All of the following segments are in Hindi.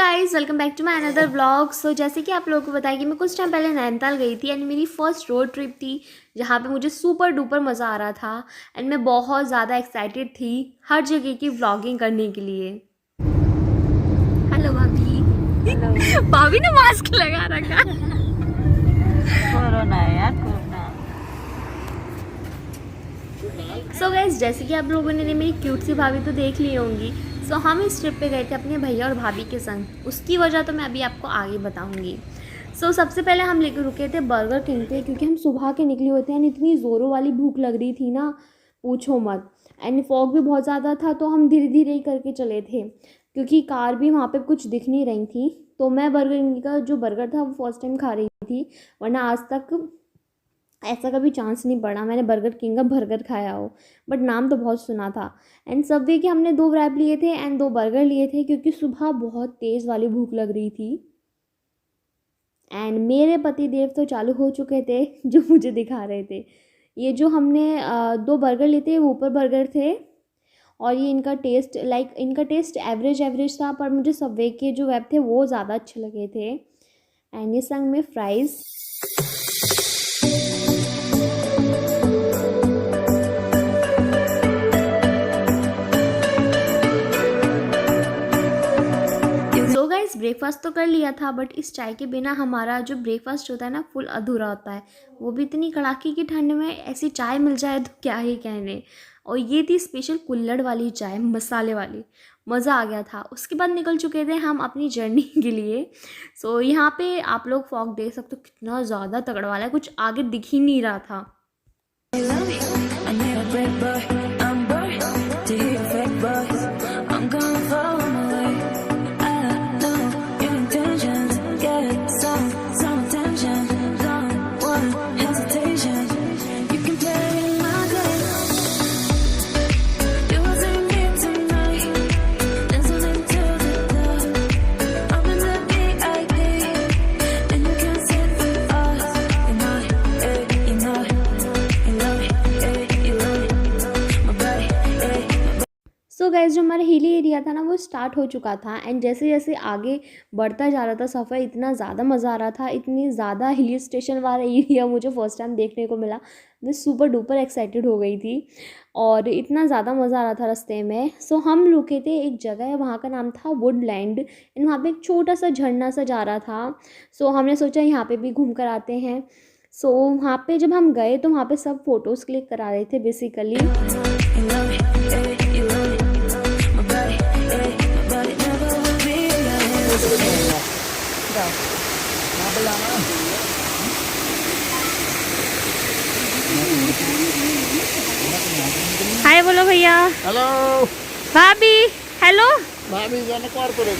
Guys, welcome back to my another vlog. So जैसे कि आप लोगों को बताया कि मैं कुछ टाइम पहले नैनीताल गई थी एंड मेरी फर्स्ट रोड ट्रिप थी जहाँ पे मुझे सुपर डुपर मज़ा आ रहा था एंड मैं बहुत ज़्यादा एक्साइटेड थी हर जगह की व्लॉगिंग करने के लिए। हेलो भाभी। भाभी ने मास्क लगा रखा। कोरोना है यार, कोरोना। सो गाइस, जैसे कि आप लोगों ने मेरी क्यूट सी भाभी तो देख ली होंगी। सो हम इस ट्रिप पे गए थे अपने भैया और भाभी के संग। उसकी वजह तो मैं अभी आपको आगे बताऊंगी। सो सबसे पहले हम लेकर रुके थे बर्गर किंग पे, क्योंकि हम सुबह के निकले होते हैं एंड इतनी ज़ोरों वाली भूख लग रही थी ना, पूछो मत। एंड फॉग भी बहुत ज़्यादा था तो हम धीरे धीरे ही करके चले थे, क्योंकि कार भी वहाँ पे कुछ दिख नहीं रही थी। तो मैं बर्गर किंग का जो बर्गर था वो फर्स्ट टाइम खा रही थी, वरना आज तक ऐसा कभी चांस नहीं पड़ा मैंने बर्गर किंग का बर्गर खाया हो, बट नाम तो बहुत सुना था। एंड सबवे के हमने 2 रैप लिए थे एंड 2 बर्गर लिए थे, क्योंकि सुबह बहुत तेज़ वाली भूख लग रही थी। एंड मेरे पति देव तो चालू हो चुके थे जो मुझे दिखा रहे थे। ये जो हमने 2 बर्गर लिए थे, ऊपर बर्गर थे और ये इनका टेस्ट एवरेज एवरेज था, पर मुझे सबवे के जो रैप थे वो ज़्यादा अच्छे लगे थे। एंड ये संग में फ्राइज़। ब्रेकफास्ट तो कर लिया था, बट इस चाय के बिना हमारा जो ब्रेकफास्ट होता है ना, फुल अधूरा होता है। वो भी इतनी कड़ाके की ठंड में ऐसी चाय मिल जाए तो क्या ही कहने। और ये थी स्पेशल कुल्हड़ वाली चाय, मसाले वाली। मज़ा आ गया था। उसके बाद निकल चुके थे हम अपनी जर्नी के लिए। सो यहाँ पे आप लोग फॉग देख सकते हो, कितना ज़्यादा तगड़ा वाला है, कुछ आगे दिख ही नहीं रहा था। सो गाइस, जो हमारा हिली एरिया था ना वो स्टार्ट हो चुका था एंड जैसे जैसे आगे बढ़ता जा रहा था सफ़र, इतना ज़्यादा मज़ा आ रहा था। इतनी ज़्यादा हिली स्टेशन वाला एरिया मुझे फर्स्ट टाइम देखने को मिला। मैं सुपर डुपर एक्साइटेड हो गई थी और इतना ज़्यादा मज़ा आ रहा था रास्ते में। सो हम रुके थे एक जगह है, वहाँ का नाम था वुडलैंड एंड वहाँ पे एक छोटा सा झरना सा जा रहा था। सो हमने सोचा यहाँ पे भी घूम कर आते हैं। सो वहाँ पे जब हम गए तो वहाँ पे सब फ़ोटोज़ क्लिक करा रहे थे बेसिकली। हाय बोलो भैया। हेलो भाभी। हेलो भाभी, जाने कॉर्पोरेट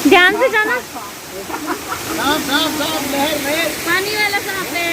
ध्यान से जाना। लहर पानी वाला सांप है।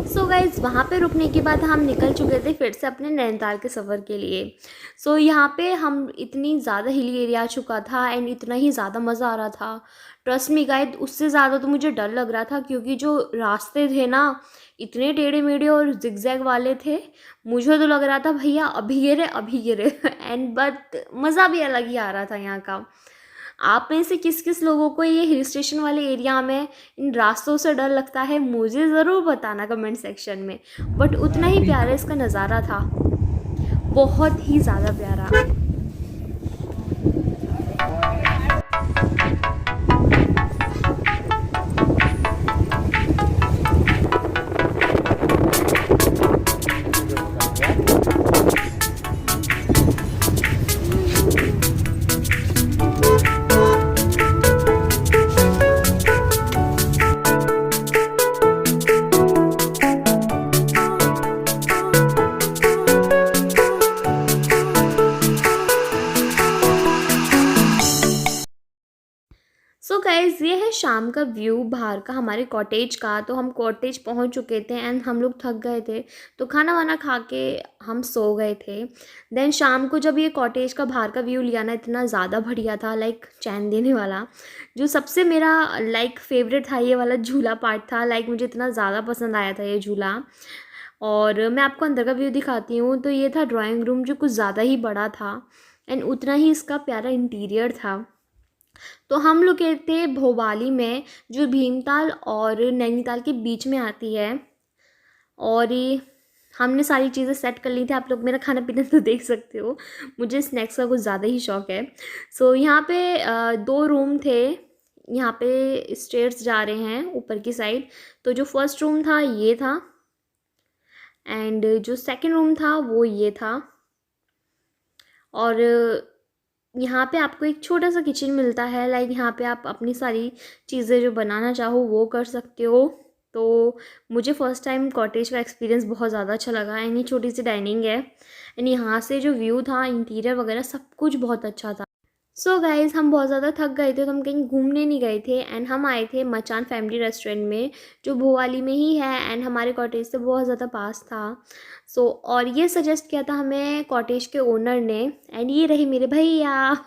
सो गाइज, वहाँ पे रुकने के बाद हम निकल चुके थे फिर से अपने नैनीताल के सफ़र के लिए। सो यहाँ पे हम इतनी ज़्यादा हिली एरिया आ चुका था एंड इतना ही ज़्यादा मज़ा आ रहा था। ट्रस्ट मी गाइड, उससे ज़्यादा तो मुझे डर लग रहा था, क्योंकि जो रास्ते थे ना इतने टेढ़े मेढ़े और जिगजैग वाले थे। मुझे तो लग रहा था भैया अभी गिरे एंड बट मज़ा भी अलग ही आ रहा था यहाँ का। आप में से किस किस लोगों को ये हिल स्टेशन वाले एरिया में इन रास्तों से डर लगता है, मुझे ज़रूर बताना कमेंट सेक्शन में। बट उतना ही प्यारा इसका नज़ारा था, बहुत ही ज़्यादा प्यारा। गाइज़ ये है शाम का व्यू बाहर का हमारे कॉटेज का। तो हम कॉटेज पहुंच चुके थे एंड हम लोग थक गए थे, तो खाना वाना खा के हम सो गए थे। देन शाम को जब ये कॉटेज का बाहर का व्यू लिया ना, इतना ज़्यादा बढ़िया था, लाइक चैन देने वाला। जो सबसे मेरा लाइक फेवरेट था ये वाला झूला पार्ट था, लाइक मुझे इतना ज़्यादा पसंद आया था ये झूला। और मैं आपको अंदर का व्यू दिखाती हूँ। तो ये था ड्राइंग रूम, जो कुछ ज़्यादा ही बड़ा था एंड उतना ही इसका प्यारा इंटीरियर था। तो हम लोग गए थे भोपाली में, जो भीमताल और नैनीताल के बीच में आती है। और ये हमने सारी चीज़ें सेट कर ली थी। आप लोग मेरा खाना पीना तो देख सकते हो, मुझे स्नैक्स का कुछ ज़्यादा ही शौक है। सो यहाँ पे 2 रूम थे। यहाँ पे स्टेयर्स जा रहे हैं ऊपर की साइड। तो जो फर्स्ट रूम था ये था एंड जो सेकंड रूम था वो ये था। और यहाँ पे आपको एक छोटा सा किचन मिलता है, लाइक यहाँ पे आप अपनी सारी चीज़ें जो बनाना चाहो वो कर सकते हो। तो मुझे फ़र्स्ट टाइम कॉटेज का एक्सपीरियंस बहुत ज़्यादा अच्छा लगा एंड ये छोटी सी डाइनिंग है एंड यहाँ से जो व्यू था, इंटीरियर वगैरह सब कुछ बहुत अच्छा था। सो गाइज़ हम बहुत ज़्यादा थक गए थे, तो हम कहीं घूमने नहीं गए थे एंड हम आए थे मचान फैमिली रेस्टोरेंट में, जो भोवाली में ही है एंड हमारे कॉटेज से बहुत ज़्यादा पास था। सो और ये सजेस्ट किया था हमें कॉटेज के ओनर ने एंड ये रही मेरे भैया।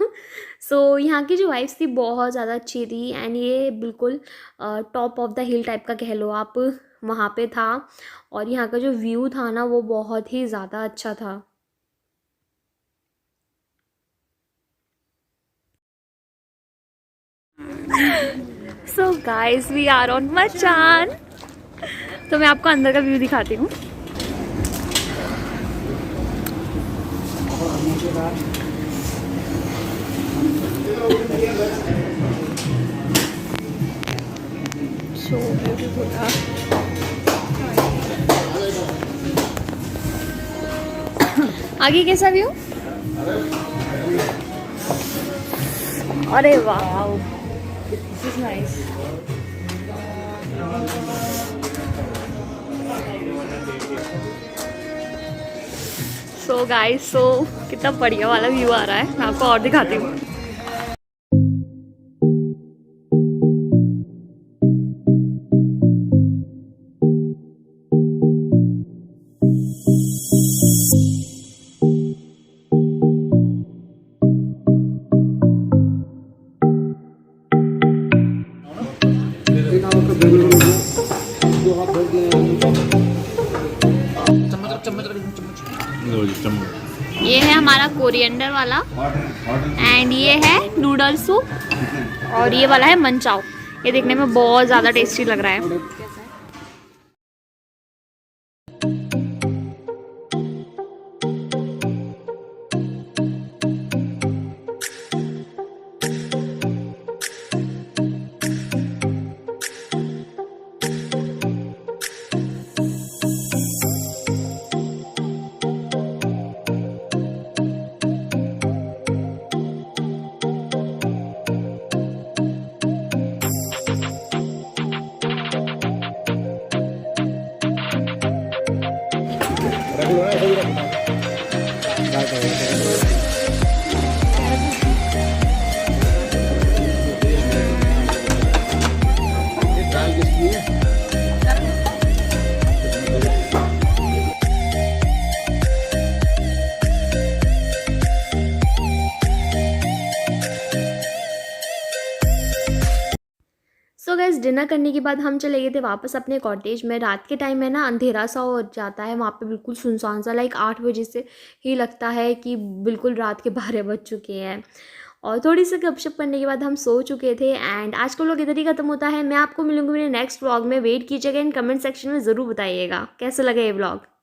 सो यहाँ की जो वाइब्स थी बहुत ज़्यादा अच्छी थी एंड ये बिल्कुल top of the hill type का कह लो आप, वहाँ पे था। और यहाँ का जो व्यू था ना वो बहुत ही ज़्यादा अच्छा था। So guys we are on मचान। तो मैं आपको अंदर का व्यू दिखाती हूँ। So beautiful. आगे कैसा व्यू? अरे वाह, this is nice. So guys, कितना बढ़िया वाला व्यू आ रहा है। मैं आपको और दिखाती हूँ। ये है हमारा कोरिएंडर वाला एंड ये है नूडल सूप और ये वाला है मंचाओ। ये देखने में बहुत ज़्यादा टेस्टी लग रहा है। सो गाइस डिनर करने के बाद हम चले गए थे वापस अपने कॉटेज में। रात के टाइम में ना अंधेरा सा हो जाता है वहाँ पे, बिल्कुल सुनसान सा, लाइक 8 बजे से ही लगता है कि बिल्कुल रात के 12 बज चुके हैं। और थोड़ी सी गपशप करने के बाद हम सो चुके थे एंड आज का व्लॉग इधर ही खत्म होता है। मैं आपको मिलूंगी मेरे नेक्स्ट व्लॉग में। वेट कीजिएगा एंड कमेंट सेक्शन में ज़रूर बताइएगा कैसा लगा ये व्लॉग।